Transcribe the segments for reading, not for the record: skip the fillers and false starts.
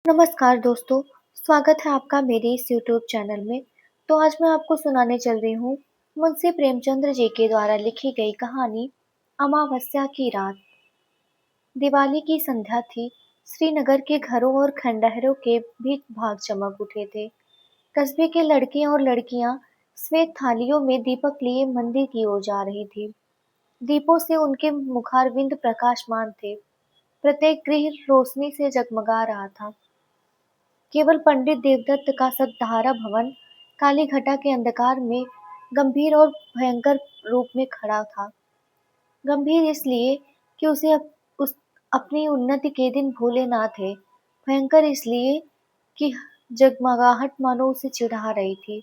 नमस्कार दोस्तों, स्वागत है आपका मेरे इस यूट्यूब चैनल में। तो आज मैं आपको सुनाने चल रही हूँ मुंशी प्रेमचंद्र जी के द्वारा लिखी गई कहानी अमावस्या की रात। दिवाली की संध्या थी। श्रीनगर के घरों और खंडहरों के भी भाग चमक उठे थे। कस्बे के लड़के और लड़कियां श्वेत थालियों में दीपक लिए मंदिर की ओर जा रही थी। दीपों से उनके मुखारविंद प्रकाशमान थे। प्रत्येक गृह रोशनी से जगमगा रहा था। केवल पंडित देवदत्त का सतधारा भवन काली घटा के अंधकार में गंभीर और भयंकर रूप में खड़ा था। गंभीर इसलिए कि उस अपनी उन्नति के दिन भूले ना थे। भयंकर इसलिए कि जगमगाहट मानो उसे चिढ़ा रही थी।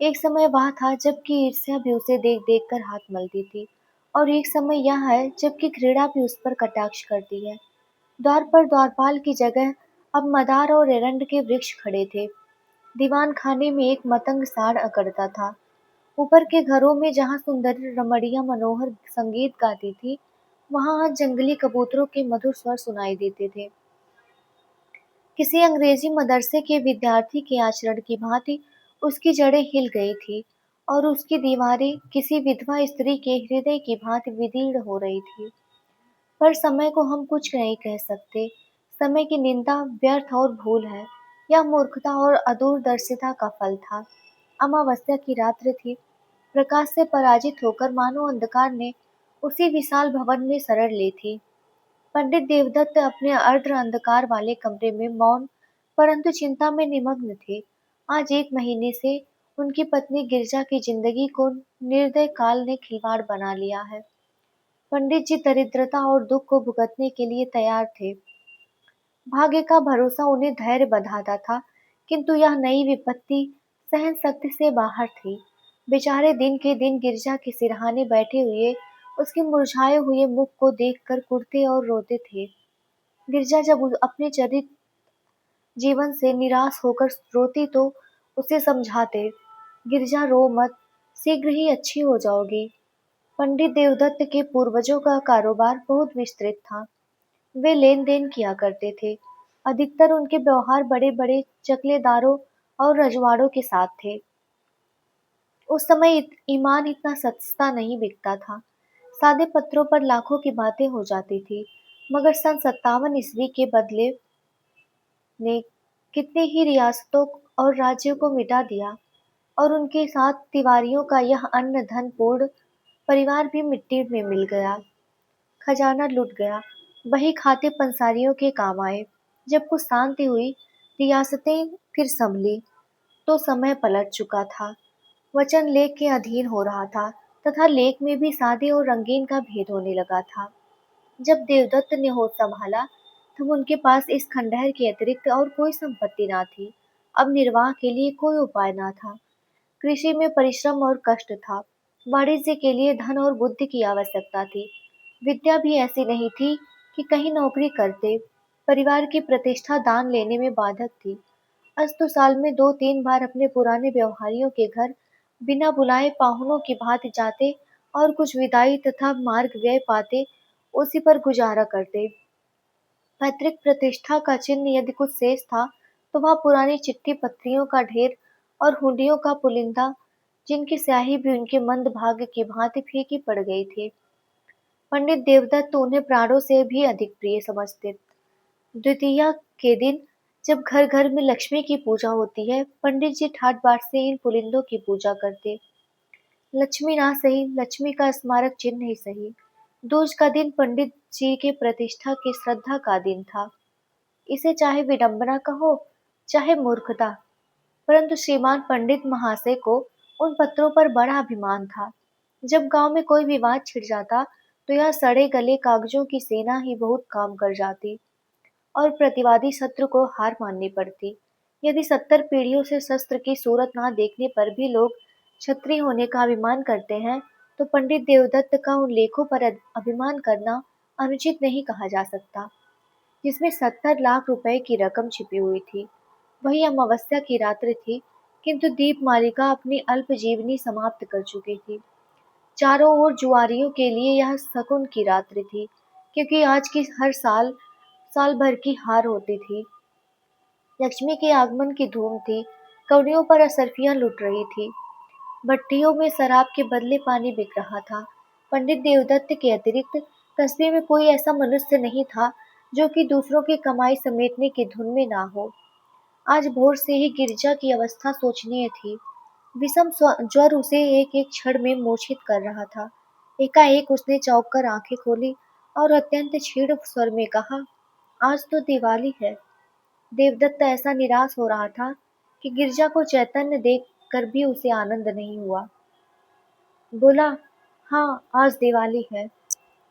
एक समय वह था जबकि ईर्ष्या भी उसे देख देख कर हाथ मलती थी, और एक समय यह है जबकि घृणा भी उस पर कटाक्ष करती है। द्वार पर द्वारपाल की जगह अब मदार और एरंड के वृक्ष खड़े थे। दीवान खाने में एक मतंग साड़ अकड़ता था। ऊपर के घरों में जहाँ सुंदरी रमणियां मनोहर संगीत गाती थी, वहाँ आज जंगली कबूतरों के मधुर स्वर सुनाई देते थे। किसी अंग्रेजी मदरसे के विद्यार्थी के आचरण की भांति उसकी जड़ें हिल गई थी, और उसकी दीवारें किसी विधवा स्त्री के हृदय की भांति विदीर्ण हो रही थी। पर समय को हम कुछ नहीं कह सकते। समय की निंदा व्यर्थ और भूल है। यह मूर्खता और अदूरदर्शिता का फल था। अमावस्या की रात्रि थी। प्रकाश से पराजित होकर मानो अंधकार ने उसी विशाल भवन में शरण ली थी। पंडित देवदत्त अपने अर्ध अंधकार वाले कमरे में मौन परंतु चिंता में निमग्न थे। आज 1 महीने से उनकी पत्नी गिरजा की जिंदगी को निर्दय काल ने खिलवाड़ बना लिया है। पंडित जी दरिद्रता और दुख को भुगतने के लिए तैयार थे। भाग्य का भरोसा उन्हें धैर्य बंधाता था, किंतु यह नई विपत्ति सहन शक्ति से बाहर थी। बेचारे दिन के दिन गिरजा के सिरहाने बैठे हुए उसके मुरझाए हुए मुख को देखकर कुढ़ते और रोते थे। गिरजा जब अपने चरित जीवन से निराश होकर रोती तो उसे समझाते, गिरजा रो मत, शीघ्र ही अच्छी हो जाओगी। पंडित देवदत्त के पूर्वजों का कारोबार बहुत विस्तृत था। वे लेन-देन किया करते थे। अधिकतर उनके व्यवहार बड़े-बड़े चकलेदारों और रजवाड़ों के साथ थे। उस समय ईमान इतना सस्ता नहीं बिकता था। सादे पत्रों पर लाखों की बातें हो जाती थी। मगर सन 57 ईस्वी के बदले ने कितनी ही रियासतों और राज्यों को मिटा दिया, और उनके साथ तिवारियों का यह अन्न धन पूर्ण परिवार भी मिट्टी में मिल गया। खजाना लुट गया। वही खाते पंसारियों के काम आए। जब कुछ शांति हुई, रियासतें फिर संभली, तो समय पलट चुका था। वचन लेख के अधीन हो रहा था, तथा लेख में भी सादे और रंगीन का भेद होने लगा था। जब देवदत्त ने होश संभाला, तब उनके पास इस खंडहर के अतिरिक्त और कोई संपत्ति ना थी। अब निर्वाह के लिए कोई उपाय ना था। कृषि में परिश्रम और कष्ट था। वाणिज्य के लिए धन और बुद्धि की आवश्यकता थी। विद्या भी ऐसी नहीं थी कि कहीं नौकरी करते। परिवार की प्रतिष्ठा दान लेने में बाधक थी। अस्तु साल में 2-3 बार अपने पुराने व्यवहारियों के घर बिना बुलाए पाहुनों की भांति जाते, और कुछ विदाई तथा मार्ग व्यय पाते उसी पर गुजारा करते। पैतृक प्रतिष्ठा का चिन्ह यदि कुछ शेष था, तो वह पुरानी चिट्ठी पत्रियों का ढेर और हुंडियों का पुलिंदा, जिनकी स्याही भी उनके मंद भाग्य की भांति फीकी पड़ गई थी। पंडित देवदत्त उन्हें प्राणों से भी अधिक प्रिय समझते। द्वितीया के दिन जब घर घर में लक्ष्मी की पूजा होती है, पंडित जी ठाट बाट से इन पुलिंदों की पूजा करते। लक्ष्मी ना सही, लक्ष्मी का स्मारक चिन्ह ही सही। दूज का दिन पंडित जी के प्रतिष्ठा की श्रद्धा का दिन था। इसे चाहे विडंबना कहो, चाहे मूर्खता, परंतु श्रीमान पंडित महाशय को उन पत्रों पर बड़ा अभिमान था। जब गांव में कोई विवाद छिड़ जाता, तो यह सड़े गले कागजों की सेना ही बहुत काम कर जाती, और प्रतिवादी शत्रु को हार माननी पड़ती। यदि 70 पीढ़ियों से शस्त्र की सूरत ना देखने पर भी लोग क्षत्रिय होने का अभिमान करते हैं, तो पंडित देवदत्त का उन लेखों पर अभिमान करना अनुचित नहीं कहा जा सकता, जिसमें 70 लाख रुपए की रकम छिपी हुई थी। वही अमावस्या की रात्रि थी, किंतु दीपमालिका अपनी अल्प जीवनी समाप्त कर चुकी थी। चारों ओर जुआरियों के लिए यह शकुन की रात्रि थी, क्योंकि आज की हर साल साल भर की हार होती थी। लक्ष्मी के आगमन की धूम थी। कौड़ियों पर असरफियां लुट रही थी। भट्टियों में शराब के बदले पानी बिक रहा था। पंडित देवदत्त के अतिरिक्त कस्बे में कोई ऐसा मनुष्य नहीं था जो कि दूसरों की कमाई समेटने की धुन में ना हो। आज भोर से ही गिरिजा की अवस्था शोचनीय थी। विषम ज्वर उसे एक एक क्षण में मूर्छित कर रहा था। एकाएक उसने चौंक कर आंखें खोली और अत्यंत क्षीण स्वर में कहा, आज तो दिवाली है। देवदत्त ऐसा निराश हो रहा था कि गिरजा को चैतन्य देख कर भी उसे आनंद नहीं हुआ। बोला, हाँ, आज दिवाली है।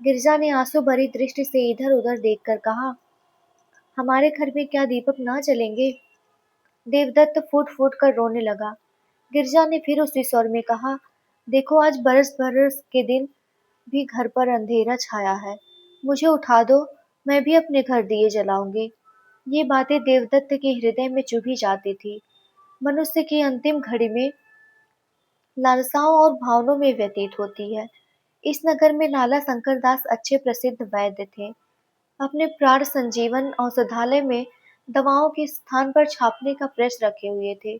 गिरजा ने आंसू भरी दृष्टि से इधर उधर देखकर कहा, हमारे घर में क्या दीपक ना जलेंगे? देवदत्त फूट फूट कर रोने लगा। गिरजा ने फिर उसी स्वर में कहा, देखो आज बरस बरस के दिन भी घर पर अंधेरा छाया है। मुझे उठा दो, मैं भी अपने घर दिए जलाऊंगी। ये बातें देवदत्त के हृदय में चुभी जाती थी। मनुष्य की अंतिम घड़ी में लालसाओं और भावनाओं में व्यतीत होती है। इस नगर में नाला शंकर दास अच्छे प्रसिद्ध वैद्य थे। अपने प्राण संजीवन औषधालय में दवाओं के स्थान पर छापने का प्रेस रखे हुए थे।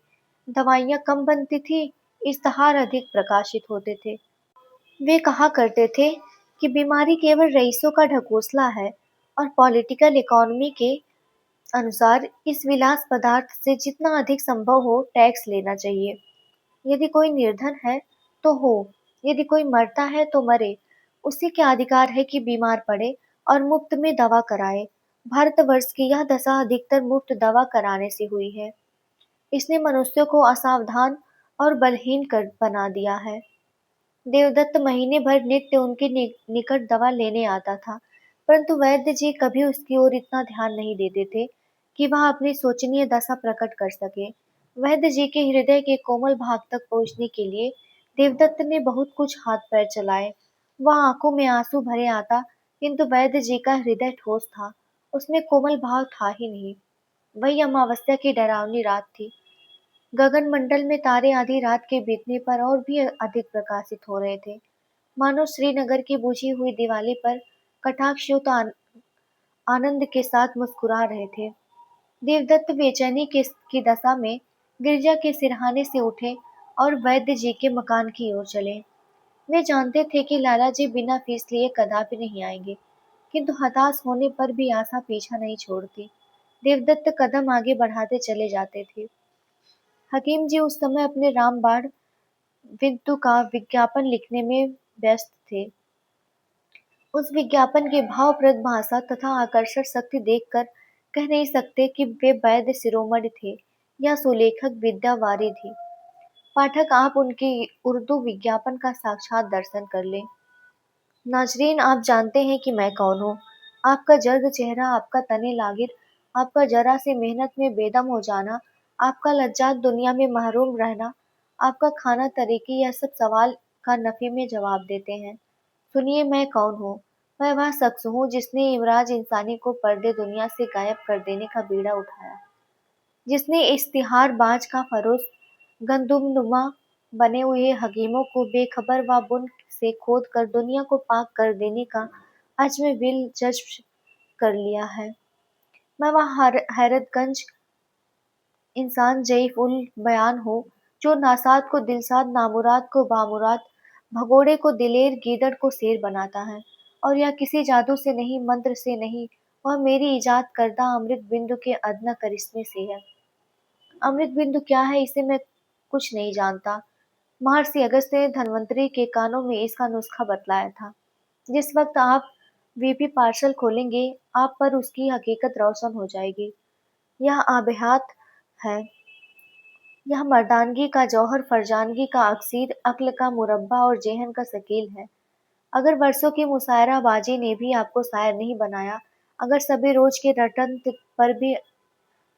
दवाइयाँ कम बनती थी, इश्तहार अधिक प्रकाशित होते थे। वे कहा करते थे कि बीमारी केवल रईसों का ढकोसला है और पॉलिटिकल इकोनॉमी के अनुसार इस विलास पदार्थ से जितना अधिक संभव हो टैक्स लेना चाहिए। यदि कोई निर्धन है तो हो, यदि कोई मरता है तो मरे, उसे क्या अधिकार है कि बीमार पड़े और मुफ्त में दवा कराए। भारतवर्ष की यह दशा अधिकतर मुफ्त दवा कराने से हुई है। इसने मनुष्यों को असावधान और बलहीन कर बना दिया है। देवदत्त महीने भर नित्य उनके निकट दवा लेने आता था, परंतु वैद्य जी कभी उसकी ओर इतना ध्यान नहीं देते थे कि वह अपनी शोचनीय दशा प्रकट कर सके। वैद्य जी के हृदय के कोमल भाग तक पहुंचने के लिए देवदत्त ने बहुत कुछ हाथ पैर चलाए। वह आंखों में आंसू भरे आता, किंतु वैद्य जी का हृदय ठोस था, उसमें कोमल भाव था ही नहीं। वही अमावस्या की डरावनी रात थी। गगन मंडल में तारे आधी रात के बीतने पर और भी अधिक प्रकाशित हो रहे थे, मानो श्रीनगर की बुझी हुई दिवाली पर कटाक्षयुक्त आनंद के साथ मुस्कुरा रहे थे। देवदत्त बेचैनी की दशा में गिरजा के सिरहाने से उठे और वैद्य जी के मकान की ओर चले। वे जानते थे कि लाला जी बिना फीस लिए कदापि नहीं आएंगे, किंतु हताश होने पर भी आशा पीछा नहीं छोड़ती। देवदत्त कदम आगे बढ़ाते चले जाते थे। हकीम जी उस समय अपने रामबाण विद्दू का विज्ञापन लिखने में व्यस्त थे। उस विज्ञापन की भावप्रद भाषा तथा आकर्षक शक्ति देखकर कह नहीं सकते कि वे वैद्य शिरोमणि थे या सुलेखक विद्यावारिधि थी। पाठक आप उनकी उर्दू विज्ञापन का साक्षात दर्शन कर लें। नाजरीन, आप जानते हैं कि मैं कौन हूँ। आपका जर्द चेहरा, आपका तने लागिर, आपका जरा सी मेहनत में बेदम हो जाना, आपका लज्जात दुनिया में महरूम रहना, आपका खाना तरीके, यह सब सवाल का नफी में जवाब देते हैं। सुनिए, मैं कौन हूँ। मैं वह शख्स हूँ जिसने इमराज इंसानी को पर्दे दुनिया से गायब कर देने का बीड़ा उठाया, जिसने इश्तिहारबाज का फरोश गंदुमनुमा बने हुए हकीमों को बेखबर व बुन से खोद कर दुनिया को पाक कर देने का अज़्म बिल जज्ब कर लिया है। मैं वह हैरतगंज इंसान ज़ईफ़ उल बयान हूँ जो नासाद को दिलसाद, नामुराद को बामुराद, भगोड़े को दिलेर, गीदड़ को शेर बनाता है। और यह किसी जादू से नहीं, मंत्र से नहीं, वह मेरी इजाद करदा अमृत बिंदु के अदना करिश्मे से है। अमृत बिंदु क्या है इसे मैं कुछ नहीं जानता। महर्षि अगस्त्य ने धन्वंतरि के कानों में इसका नुस्खा बतलाया था। जिस वक्त आप वीपी पार्सल खोलेंगे, आप पर उसकी हकीकत रोशन हो जाएगी। यह आबेहात है। यह मर्दानगी का जौहर, फरजानगी का अक्सीर, अक्ल का मुरब्बा और जेहन का शकील है। अगर वर्षों की मुशायराबाजी ने भी आपको शायर नहीं बनाया, अगर सभी रोज के रटन पर भी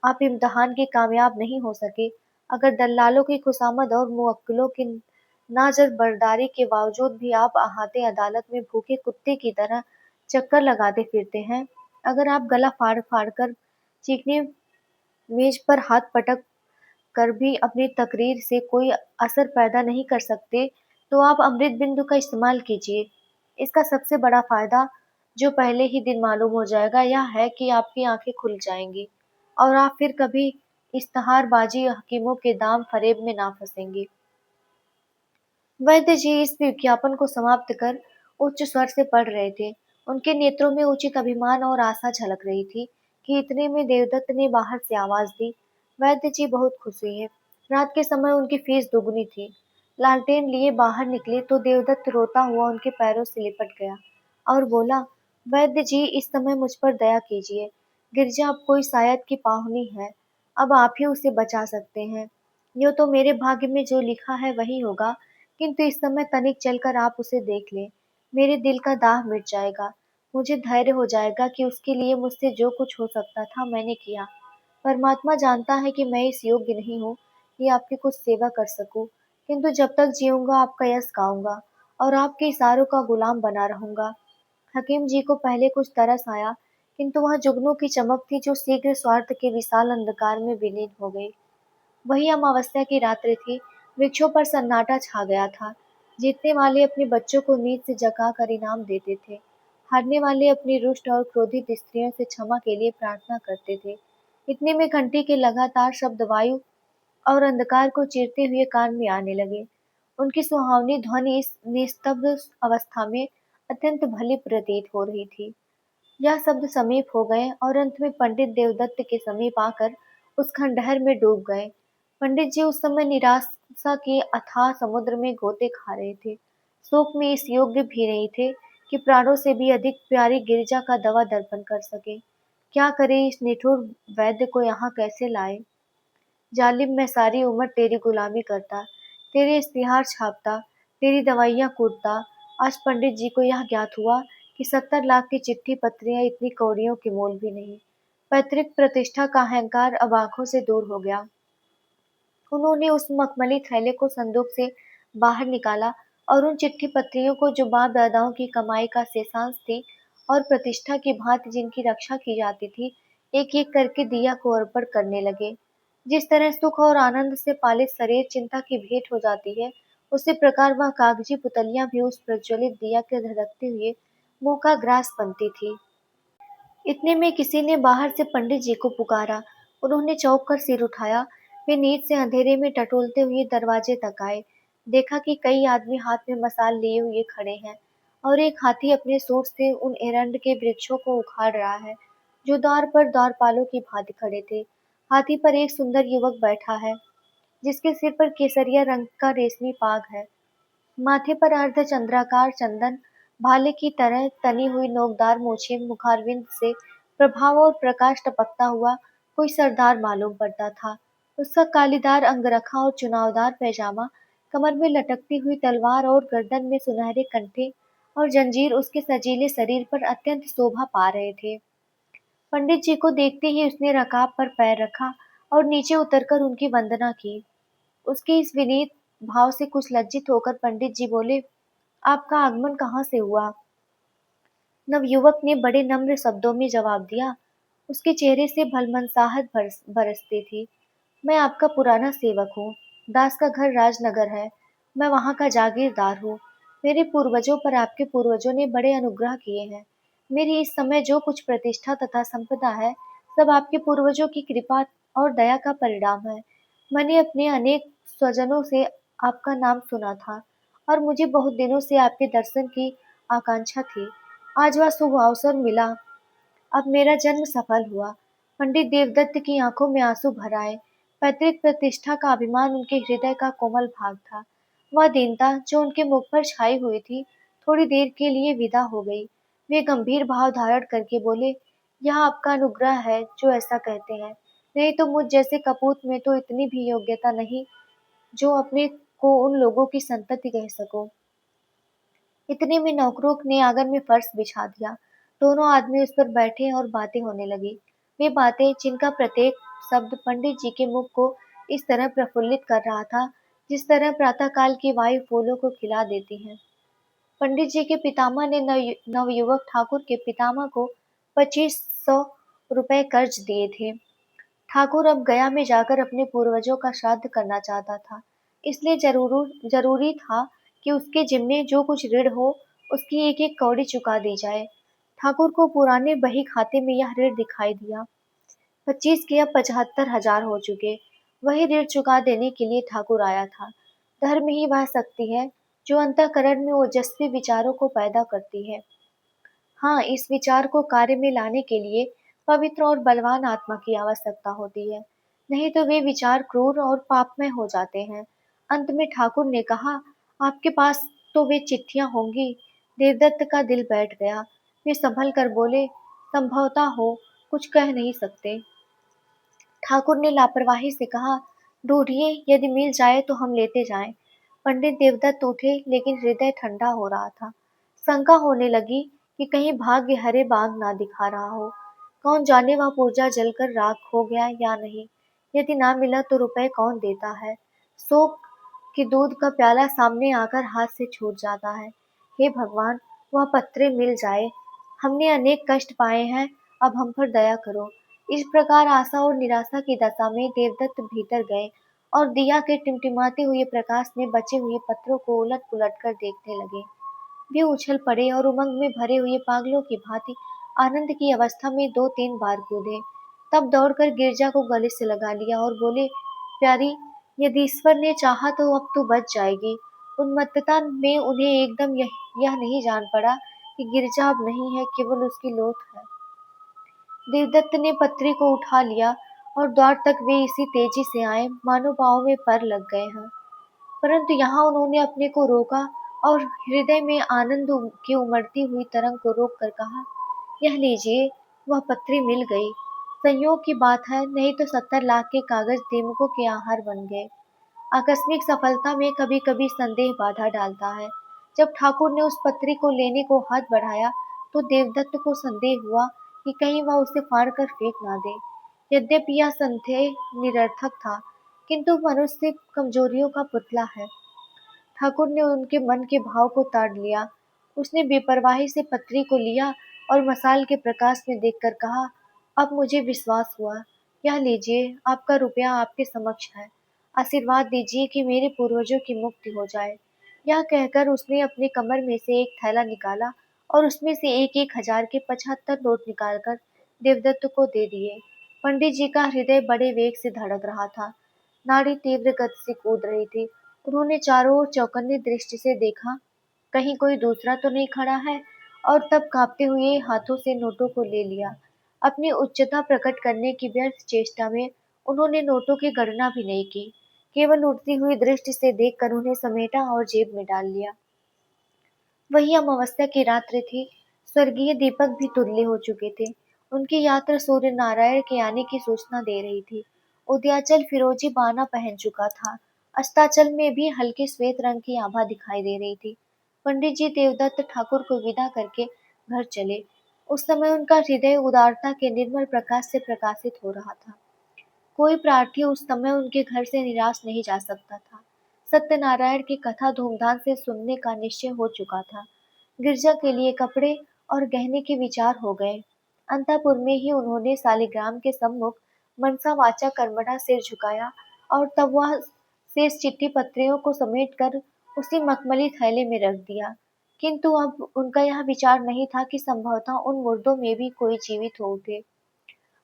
आप इम्तिहान के कामयाब नहीं हो सके, अगर दल्लालों की खुशामद और मुवक्किलों की नाजरबरदारी के बावजूद भी आप अहाते अदालत में भूखे कुत्ते की तरह चक्कर लगाते फिरते हैं, अगर आप गला फाड़ फाड़ कर चीखने, मेज पर हाथ पटक कर भी अपनी तकरीर से कोई असर पैदा नहीं कर सकते, तो आप अमृत बिंदु का इस्तेमाल कीजिए। इसका सबसे बड़ा फायदा, जो पहले ही दिन मालूम हो जाएगा, यह है कि आपकी आंखें खुल जाएंगी और आप फिर कभी इश्तहारबाजी हकीमों के दाम फरेब में ना फंसेंगे। वैद्य जी इस विज्ञापन को समाप्त कर उच्च स्वर से पढ़ रहे थे। उनके नेत्रों में उचित अभिमान और आशा झलक रही थी कि इतने में देवदत्त ने बाहर से आवाज दी। वैद्य जी बहुत खुश हुए। रात के समय उनकी फीस दुगनी थी। लालटेन लिए बाहर निकले तो देवदत्त रोता हुआ उनके पैरों से लिपट गया और बोला, वैद्य जी इस समय मुझ पर दया कीजिए। गिरजा अब कोई शायद की पाहुनी है। अब आप ही उसे बचा सकते हैं। यूँ तो मेरे भाग्य में जो लिखा है वही होगा, किंतु इस समय तनिक चलकर आप उसे देख लें, मेरे दिल का दाह मिट जाएगा। मुझे धैर्य हो जाएगा कि उसके लिए मुझसे जो कुछ हो सकता था मैंने किया। परमात्मा जानता है कि मैं इस योग्य नहीं हूँ कि आपकी कुछ सेवा कर सकूं, किंतु जब तक जीऊंगा आपका यश गाऊंगा और आपके इशारों का गुलाम बना रहूंगा। हकीम जी को पहले कुछ तरस आया, किंतु वह जुगनू की चमक थी जो शीघ्र स्वार्थ के विशाल अंधकार में विलीन हो गई। वही अमावस्या की रात्रि थी। वृक्षों पर सन्नाटा छा गया था। जीतने वाले अपने बच्चों को नींद से जगाकर इनाम देते थे। हारने वाले अपनी रुष्ट और क्रोधित स्त्रियों से क्षमा के लिए प्रार्थना करते थे। इतने में घंटी के लगातार शब्द वायु और अंधकार को चीरते हुए कान में आने लगे। उनकी सुहावनी ध्वनि इस निस्तब्ध अवस्था में अत्यंत भली प्रतीत हो रही थी। यह शब्द समीप हो गए और अंत में पंडित देवदत्त के समीप आकर उस खंडहर में डूब गए। पंडित जी उस समय निराशा के अथाह समुद्र में गोते खा रहे थे। शोक में इस योग्य भी नहीं थे कि प्राणों से भी अधिक प्यारी गिरिजा का दवा दर्पण कर सके। क्या करे इस निठुर वैद्य को यहाँ कैसे लाए? जालिम मैं सारी उम्र तेरी गुलामी करता, तेरे इश्तिहार छापता, तेरी दवाइयाँ कूटता। आज पंडित जी को यह ज्ञात हुआ कि 70 लाख की चिट्ठी पत्रियां इतनी कौड़ियों के मोल भी नहीं। पैतृक प्रतिष्ठा का अहंकार अब आंखों से दूर हो गया। उन्होंने उस मखमली थैले को संदूक से बाहर निकाला और उन चिट्ठी पत्रियों को जो बाप दादाओं की कमाई का शेषांश थी और प्रतिष्ठा की भांति जिनकी रक्षा की जाती थी, एक एक करके दिया को अर्पण करने लगे। जिस तरह सुख और आनंद से पालित शरीर चिंता की भेंट हो जाती है, उसी प्रकार वह कागजी पुतलियां भी उस प्रज्वलित दिया के धधकते हुए मुंह का ग्रास बनती थी। इतने में किसी ने बाहर से पंडित जी को पुकारा। उन्होंने चौंक कर सिर उठाया। वे नींद से अंधेरे में टटोलते हुए दरवाजे तक आए। देखा कि कई आदमी हाथ में मशाल लिए हुए खड़े हैं और एक हाथी अपने सूंड से उन एरंड के वृक्षों को उखाड़ रहा है जो द्वार पर द्वारपालों की भांति खड़े थे। हाथी पर एक सुंदर युवक बैठा है जिसके सिर पर केसरिया रंग का रेशमी पाग है। माथे पर अर्धचंद्राकार चंदन भाले की तरह तनी हुई नोकदार मूछें मुखारविंद से प्रभाव और प्रकाश टपकता हुआ कोई सरदार मालूम पड़ता था। उसका कालीदार अंगरखा और चुनावदार पैजामा, कमर में लटकती हुई तलवार और गर्दन में सुनहरे कंठे और जंजीर उसके सजीले शरीर पर अत्यंत शोभा पा रहे थे। पंडित जी को देखते ही उसने रकाब पर पैर रखा और नीचे उतरकर उनकी वंदना की। उसके इस विनीत भाव से कुछ लज्जित होकर पंडित जी बोले, आपका आगमन कहाँ से हुआ? नवयुवक ने बड़े नम्र शब्दों में जवाब दिया। उसके चेहरे से भलमनसाहट बरसती थी। मैं आपका पुराना सेवक हूँ। दास का घर राजनगर है। मैं वहाँ का जागीरदार हूँ। मेरे पूर्वजों पर आपके पूर्वजों ने बड़े अनुग्रह किए हैं। मेरी इस समय जो कुछ प्रतिष्ठा तथा संपदा है, सब आपके पूर्वजों की कृपा और दया का परिणाम है। मैंने अपने अनेक स्वजनों से आपका नाम सुना था और मुझे बहुत दिनों से आपके दर्शन की आकांक्षा थी। आज वह शुभ अवसर मिला। अब मेरा जन्म सफल हुआ। पंडित देवदत्त की आंखों में आंसू भर आए। पैतृक प्रतिष्ठा का अभिमान उनके हृदय का कोमल भाग था। वह दीनता जो उनके मुख पर छाई हुई थी, थोड़ी देर के लिए विदा हो गई। वे गंभीर भाव धारण करके बोले, यह आपका अनुग्रह है जो ऐसा कहते हैं। नहीं तो मुझ जैसे कपूत में तो इतनी भी योग्यता नहीं जो अपने को उन लोगों की संतति कह सको। इतने में नौकरों ने आंगन में फर्श बिछा दिया। दोनों आदमी उस पर बैठे और बातें होने लगी। वे बातें जिनका प्रत्येक शब्द पंडित जी के मुख को इस तरह प्रफुल्लित कर रहा था जिस तरह प्रातःकाल की वायु फूलों को खिला देती है। पंडित जी के पितामह ने नवयुवक ठाकुर के पितामह को 2500 रुपए कर्ज दिए थे। ठाकुर अब गया में जाकर अपने पूर्वजों का श्राद्ध करना चाहता था, इसलिए जरूरी था कि उसके जिम्मे जो कुछ ऋण हो उसकी एक एक कौड़ी चुका दी जाए। ठाकुर को पुराने बही खाते में यह ऋण दिखाई दिया। 25 के अब 75,000 हो चुके। वही ऋण चुका देने के लिए ठाकुर आया था। धर्म ही वह शक्ति है जो अंतःकरण में ओजस्वी विचारों को पैदा करती है। हाँ, इस विचार को कार्य में लाने के लिए पवित्र और बलवान आत्मा की आवश्यकता होती है, नहीं तो वे विचार क्रूर और पापमय हो जाते हैं। अंत में ठाकुर ने कहा, आपके पास तो वे चिट्ठियां होंगी। देवदत्त का दिल बैठ गया। वे संभल कर बोले, संभवता हो, कुछ कह नहीं सकते। ठाकुर ने लापरवाही से कहा, ढूंढिए, यदि मिल जाए तो हम लेते जाएं। पंडित देवदत्त उठे, लेकिन हृदय ठंडा हो रहा था। शंका होने लगी कि कहीं भाग्य हरे बाग ना दिखा रहा हो। कौन जाने वह पुर्जा जलकर राख हो गया या नहीं। यदि ना मिला तो रुपए कौन देता है। शोक कि दूध का प्याला सामने आकर हाथ से छूट जाता है। हे भगवान, वह पत्रे मिल जाए। हमने अनेक कष्ट पाए हैं, अब हम पर दया करो। इस प्रकार आशा और निराशा की दशा में देवदत्त भीतर गए और दिया के टिमटिमाते हुए प्रकाश में बचे हुए पत्रों को उलट पुलट कर देखने लगे। वे उछल पड़े और उमंग में भरे हुए पागलों की भांति आनंद की अवस्था में 2-3 बार कूदे। तब दौड़कर गिरजा को गले से लगा लिया और बोले, प्यारी, यदि ईश्वर ने चाहा तो अब तो बच जाएगी। उन्मत्तता में उन्हें एकदम यह नहीं जान पड़ा कि गिरजा अब नहीं है, केवल उसकी लोथ है। देवदत्त ने पत्री को उठा लिया और द्वार तक वे इसी तेजी से आए मानो पांव में पर लग गए हैं। परंतु यहाँ उन्होंने अपने को रोका और हृदय में आनंद की उमड़ती हुई तरंग को रोक कर कहा, यह लीजिए, वह पत्री मिल गई। संयोग की बात है, नहीं तो 70 लाख के कागज दीमकों के आहार बन गए। आकस्मिक सफलता में कभी कभी संदेह बाधा डालता है। जब ठाकुर ने उस पत्री को लेने को हाथ बढ़ाया तो देवदत्त को संदेह हुआ कि कहीं वह उसे फाड़ कर फेंक ना दे। यद्यपि यह संदेह निरर्थक था, किंतु मनुष्य कमजोरियों का पुतला है। ठाकुर ने उनके मन के भाव को ताड़ लिया। उसने बेपरवाही से पत्री को लिया और मसाल के प्रकाश में देखकर कहा, अब मुझे विश्वास हुआ। यह लीजिए, आपका रुपया आपके समक्ष है। आशीर्वाद दीजिए कि मेरे पूर्वजों की मुक्ति हो जाए। यह कहकर उसने अपने कमर में से एक थैला निकाला और उसमें से एक एक हजार के 75 नोट निकालकर देवदत्त को दे दिए। पंडित जी का हृदय बड़े वेग से धड़क रहा था। नाड़ी तीव्र गति से कूद रही थी। उन्होंने चारों ओर चौकन्नी दृष्टि से देखा, कहीं कोई दूसरा तो नहीं खड़ा है, और तब कांपते हुए हाथों से नोटों को ले लिया। अपनी उच्चता प्रकट करने की व्यर्थ चेष्टा में उन्होंने नोटों की गणना भी नहीं की, केवल उड़ती हुई दृष्टि से देखकर उन्हें समेटा और जेब में डाल लिया। वही अमावस्या की रात्रि थी। स्वर्गीय दीपक भी धुंधले हो चुके थे। उनकी यात्रा सूर्य नारायण के आने की सूचना दे रही थी। उदयाचल फिरोजी बाना पहन चुका था। अस्ताचल में भी हल्के श्वेत रंग की आभा दिखाई दे रही थी। पंडित जी देवदत्त ठाकुर को विदा करके घर चले। उस समय उनका हृदय उदारता के निर्मल प्रकाश से प्रकाशित हो रहा था। कोई प्रार्थी उस समय उनके घर से निराश नहीं जा सकता था। सत्यनारायण की कथा धूमधाम से सुनने का निश्चय हो चुका था। गिरजा के लिए कपड़े और गहने के विचार हो गए। अंतःपुर में ही उन्होंने सालिग्राम के सम्मुख मनसा वाचा कर्मणा सिर झुकाया और तब वह शेष चिट्ठी पत्रियों को समेट कर उसी मखमली थैले में रख दिया। किंतु अब उनका यह विचार नहीं था कि संभवतः उन मुर्दों में भी कोई जीवित हो उठे।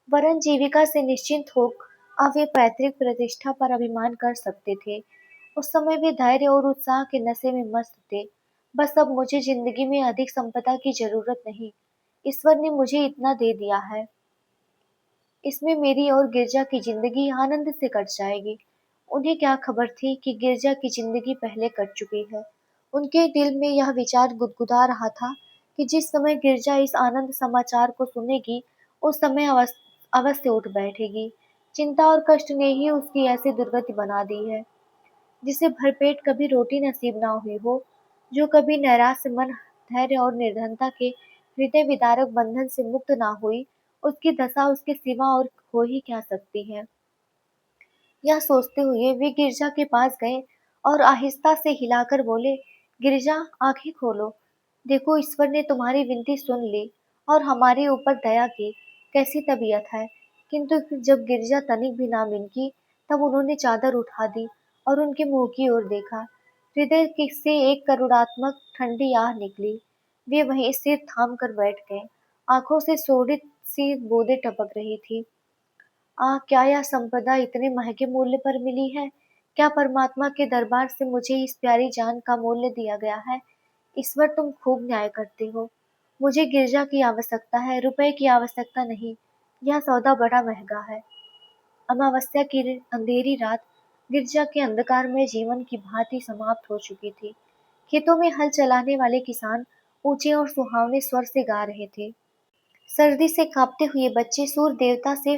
वरन जीविका से निश्चिंत हो अब वे पैतृक प्रतिष्ठा पर अभिमान कर सकते थे। उस समय वे धैर्य और उत्साह के नशे में मस्त थे। बस अब मुझे जिंदगी में अधिक संपदा की जरूरत नहीं। ईश्वर ने मुझे इतना दे दिया है। इसमें मेरी और गिरजा की जिंदगी आनंद से कट जाएगी। उन्हें क्या खबर थी कि गिरजा की जिंदगी पहले कट चुकी है। उनके दिल में यह विचार गुदगुदा रहा था कि जिस समय गिरजा इस आनंद समाचार को सुनेगी, उस समय अवश्य उठ बैठेगी। चिंता और कष्ट ने ही उसकी ऐसी दुर्गति बना दी है। जिसे भरपेट कभी रोटी नसीब ना हुई हो, जो कभी नैराश्य मन, धैर्य और निर्धनता के हृदय विदारक बंधन से मुक्त ना हुई, उसकी दशा उसके सिवा और हो ही क्या सकती है। यह सोचते हुए वे गिरजा के पास गए और आहिस्ता से हिलाकर बोले, गिरजा, आंखें खोलो। देखो, ईश्वर ने तुम्हारी विनती सुन ली और हमारे ऊपर दया की। कैसी तबीयत है। किंतु जब गिरजा तनिक भी ना मिनकी, तब उन्होंने चादर उठा दी और उनके मुंह की ओर देखा। हृदय से एक करुणात्मक ठंडी आह निकली। वे वहीं सिर थाम कर बैठ गए। आंखों से शोणित सी बूंदें टपक रही थी। क्या यह संपदा इतने महंगे मूल्य पर मिली है? क्या परमात्मा के दरबार से मुझे इस प्यारी जान का मूल्य दिया गया है? ईश्वर तुम खूब न्याय करते हो। मुझे गिरजा की आवश्यकता है, रुपए की आवश्यकता नहीं। यह सौदा बड़ा महंगा है। अमावस्या की अंधेरी रात गिरजा के अंधकार में जीवन की भांति समाप्त हो चुकी थी। खेतों में हल चलाने वाले किसान ऊंचे और सुहावने स्वर से गा रहे थे। सर्दी से कांपते हुए बच्चे सूर्य देवता से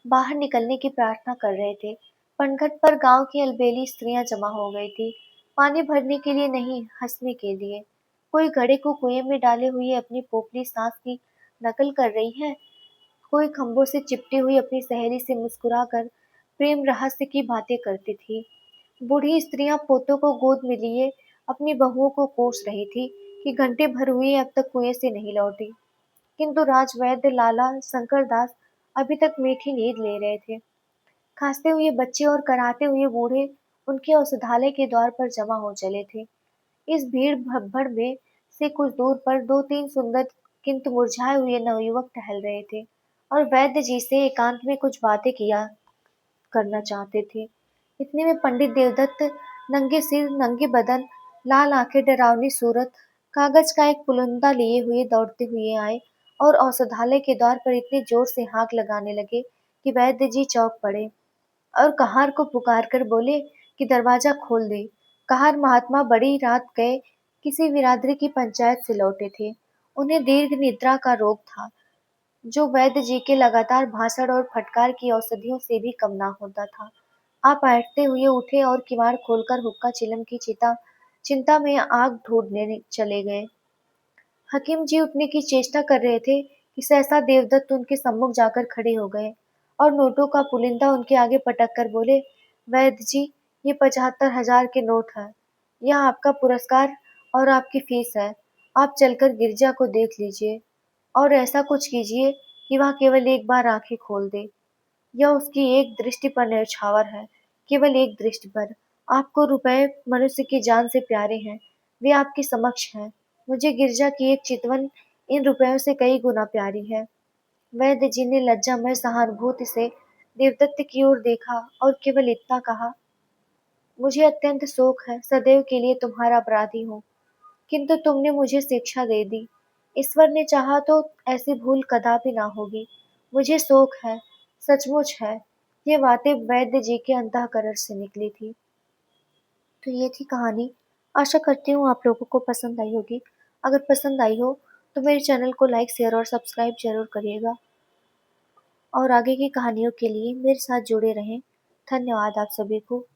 बाहर निकलने की प्रार्थना कर रहे थे। पनघट पर गांव की अलबेली स्त्रियां जमा हो गई थी, पानी भरने के लिए नहीं, हंसने के लिए। कोई घड़े को कुएं में डाले हुए अपनी पोपली सांस की नकल कर रही है, कोई खंभों से चिपटी हुई अपनी सहेली से मुस्कुराकर प्रेम रहस्य की बातें करती थी। बूढ़ी स्त्रियां पोतों को गोद में लिए अपनी बहुओं को कोस रही थी कि घंटे भर हुए अब तक कुएं से नहीं लौटी। किंतु राजवैद्य लाला शंकर दास अभी तक मीठी नींद ले रहे थे। खांसते हुए बच्चे और कराहते हुए बूढ़े उनके औषधालय के द्वार पर जमा हो चले थे। इस भीड़ भब्बड़ में से कुछ दूर पर दो तीन सुंदर किंतु मुरझाए हुए नवयुवक टहल रहे थे और वैद्य जी से एकांत में कुछ बातें किया करना चाहते थे। इतने में पंडित देवदत्त नंगे सिर, नंगे बदन, लाल आंखें, डरावनी सूरत, कागज का एक पुलंदा लिए हुए दौड़ते हुए आए और औषधालय के द्वार पर इतने जोर से हाँक लगाने लगे कि वैद्य जी चौंक पड़े और कहार को पुकार कर बोले कि दरवाजा खोल दे। कहार महात्मा बड़ी रात गए किसी बिरादरी की पंचायत से लौटे थे। उन्हें दीर्घ निद्रा का रोग था, जो वैद्य जी के लगातार भाषण और फटकार की औषधियों से भी कम ना होता था। आप बैठते हुए उठे और किवाड़ खोलकर हुक्का चिलम की चिंता में आग ढूंढने चले गए। हकीम जी उठने की चेष्टा कर रहे थे कि सहसा देवदत्त उनके सम्मुख जाकर खड़े हो गए और नोटों का पुलिंदा उनके आगे पटक कर बोले, वैद्य जी, ये 75,000 के नोट है। यह आपका पुरस्कार और आपकी फीस है। आप चलकर गिरजा को देख लीजिए और ऐसा कुछ कीजिए कि वह केवल एक बार आंखें खोल दे। यह उसकी एक दृष्टि पर न्यौछावर है, केवल एक दृष्टि पर। आपको रुपए मनुष्य की जान से प्यारे हैं, वे आपके समक्ष हैं। मुझे गिरजा की एक चितवन इन रुपयों से कई गुना प्यारी है। वैद्य जी ने लज्जामय सहानुभूति से देवदत्त की ओर देखा और केवल इतना कहा, मुझे अत्यंत शोक है, सदैव के लिए तुम्हारा अपराधी हूँ, किंतु तुमने मुझे शिक्षा दे दी। ईश्वर ने चाहा तो ऐसी भूल कदापि ना होगी। मुझे शोक है, सचमुच है। ये बातें वैद्य जी के अंतःकरण से निकली थी। तो ये थी कहानी। आशा करती हूँ आप लोगों को पसंद आई होगी। अगर पसंद आई हो तो मेरे चैनल को लाइक, शेयर और सब्सक्राइब जरूर करिएगा और आगे की कहानियों के लिए मेरे साथ जुड़े रहें। धन्यवाद आप सभी को।